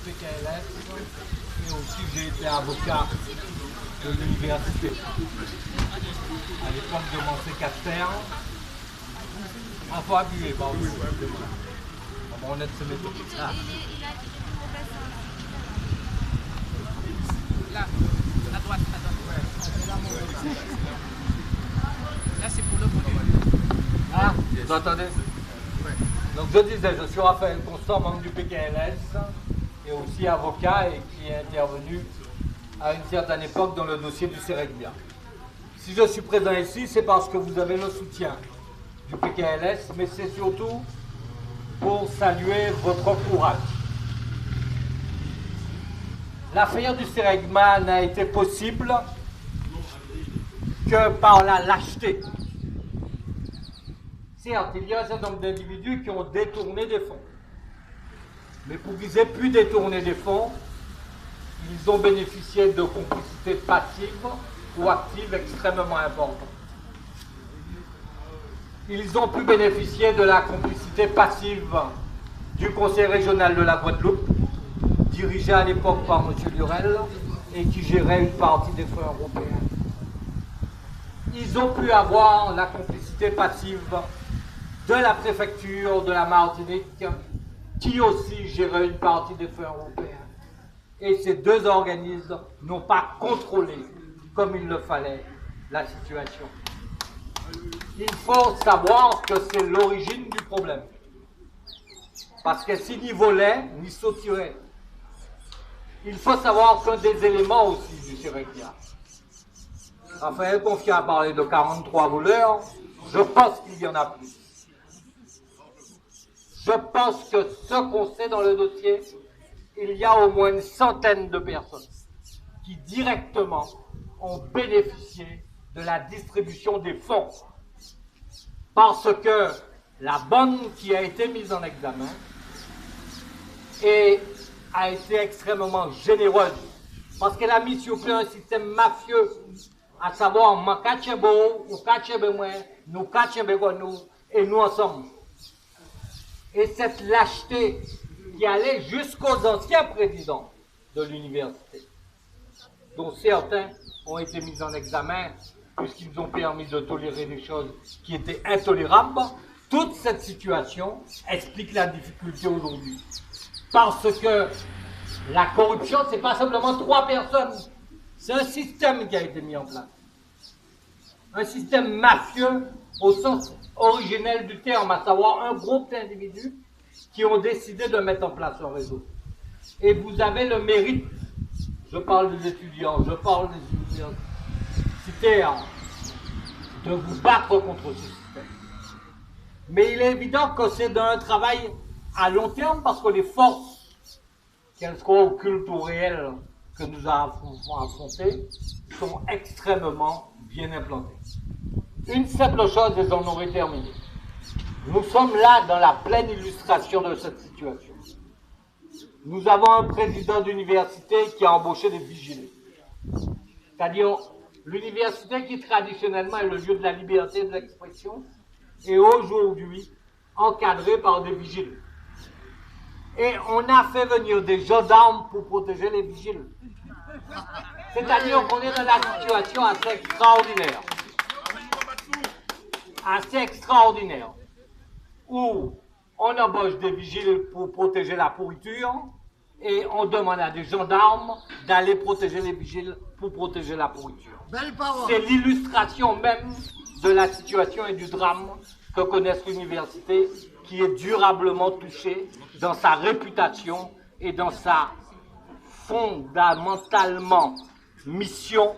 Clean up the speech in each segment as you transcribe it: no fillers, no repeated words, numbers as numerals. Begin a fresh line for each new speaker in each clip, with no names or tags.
PKLS et aussi j'ai été avocat de l'université. À l'époque de mon séquestre, un peu abusé, bah oui. On est de se mettre. Ah.
Là, à droite, Là, c'est pour le produit.
Ah, vous entendez? Donc je disais, je suis Raphaël Constant, membre du PKLS et aussi avocat et qui est intervenu à une certaine époque dans le dossier du Sérégbia. Si je suis présent ici, c'est parce que vous avez le soutien du PKLS, mais c'est surtout pour saluer votre courage. L'affaire du Sérégbia n'a été possible que par la lâcheté. Certes, il y a un certain nombre d'individus qui ont détourné des fonds. Mais pour qu'ils aient pu détourner des fonds, ils ont bénéficié de complicités passives ou actives extrêmement importantes. Ils ont pu bénéficier de la complicité passive du Conseil régional de la Guadeloupe, dirigé à l'époque par M. Lurel, et qui gérait une partie des fonds européens. Ils ont pu avoir la complicité passive de la préfecture de la Martinique, qui aussi gérait une partie des fonds européens. Et ces deux organismes n'ont pas contrôlé, comme il le fallait, la situation. Il faut savoir que c'est l'origine du problème. Parce que s'ils n'y volaient, ni sautiraient. Il faut savoir qu'un des éléments aussi du Sérégbia, Raphaël Constant a parlé de 43 voleurs, je pense qu'il y en a plus. Je pense que ce qu'on sait dans le dossier, il y a au moins une centaine de personnes qui directement ont bénéficié de la distribution des fonds. Parce que la bande qui a été mise en examen a été extrêmement généreuse. Parce qu'elle a mis sur pied un système mafieux, à savoir, moi, ou nous, nous, et nous ensemble. Et cette lâcheté qui allait jusqu'aux anciens présidents de l'université, dont certains ont été mis en examen puisqu'ils ont permis de tolérer des choses qui étaient intolérables, toute cette situation explique la difficulté aujourd'hui. Parce que la corruption, ce n'est pas simplement 3 personnes, c'est un système qui a été mis en place. Un système mafieux au sens originel du terme, à savoir un groupe d'individus qui ont décidé de mettre en place un réseau. Et vous avez le mérite, je parle des étudiants, je parle des universitaires, de vous battre contre ce système. Mais il est évident que c'est d'un travail à long terme parce que les forces, qu'elles soient occultes ou réelles, que nous avons affrontées, sont extrêmement bien implantées. Une simple chose et j'en aurai terminé. Nous sommes là dans la pleine illustration de cette situation. Nous avons un président d'université qui a embauché des vigilés. C'est-à-dire l'université qui traditionnellement est le lieu de la liberté et de l'expression est aujourd'hui encadrée par des vigilés. Et on a fait venir des gendarmes pour protéger les vigiles. C'est-à-dire qu'on est dans la situation assez extraordinaire. Assez extraordinaire. Où on embauche des vigiles pour protéger la pourriture et on demande à des gendarmes d'aller protéger les vigiles pour protéger la pourriture. C'est l'illustration même de la situation et du drame que connaissent l'université qui est durablement touchée dans sa réputation et dans sa fondamentalement mission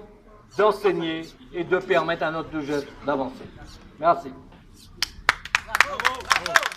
d'enseigner et de permettre à notre jeune d'avancer. Merci. Bravo.